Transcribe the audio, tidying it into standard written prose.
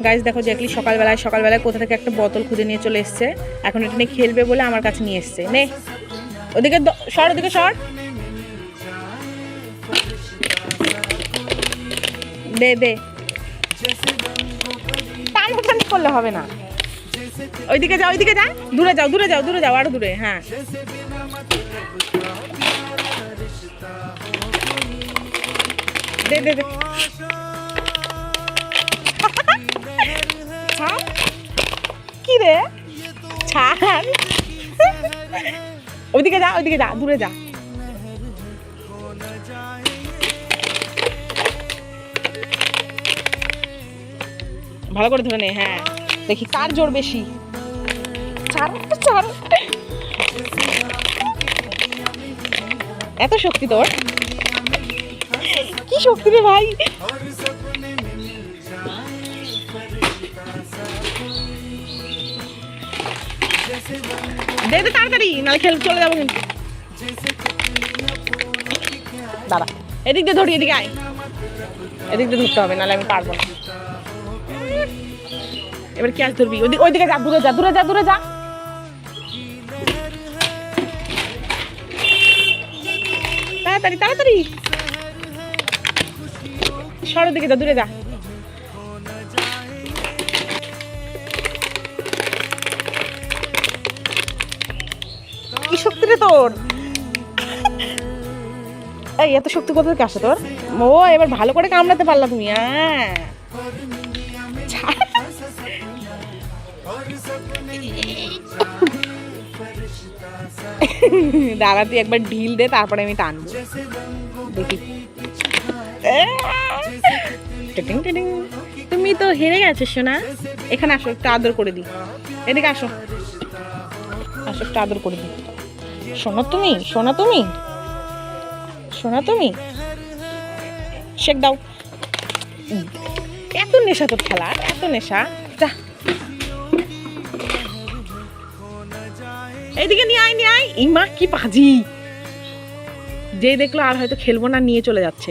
Guys দেখো জ্যাকলি সকালবেলায় কোথা থেকে একটা বোতল খুঁজে নিয়ে চলে এসছে। এখন এটা নিয়ে খেলবে বলে আমার কাছে নিয়ে এসছে। নে ওদিকে সর, ওদিকে সর, দে দে, টানাটানি করলে হবে না। ওইদিকে যাও, ওইদিকে যা, দূরে যাও, দূরে যাও, দূরে যাও, আরো দূরে। হ্যাঁ দে দে দে। কি রে ছাড়, ওইদিকে যা, ওইদিকে যা, দূরে যা। ভালো করে ধরে নে। হ্যাঁ দেখি কার জোর বেশি। ছাড় ছাড়, এত শক্তি তোর, কি শক্তি রে ভাই। দে দে তাড়াতাড়ি, নালে খেল চলে যাবো কিন্তু। দাঁড়া, এদিক দিয়ে ধরি, এদিকে আয়, এদিক দিয়ে ধরতে হবে, নাহলে আমি পারবো না। এবার ক্যাচ ধরবি, ওইদিকে যা, দূরে যা, দূরে যা, দূরে যা। তাড়াতাড়ি তাড়াতাড়ি, সরের দিকে যা, দূরে যা। কি শক্তি রে তোর, এই এত শক্তি কোথা থেকে আসে তোর? ও এবার ভালো করে কামড়াতে পারলা তুমি। হ্যাঁ দাঁড়া, তুই একবার ঢিল দে, তারপরে আমি টানবো, দেখি। তুমি তো হেরে গেছো সোনা। এখানে আসো, একটু আদর করে দিই। এদিকে আসো, আসো একটু আদর করে দিই। শোনো তুমি, শোনা তুমি, শোনা তুমি, শেক দাও। এত নেশা তোর খেলা, এত নেশা। যা এইদিকে নিয়ে আয়, নিয়ে আয়। এই মা কি পাজি, যে দেখলো আর হয়তো খেলবো না, নিয়ে চলে যাচ্ছে।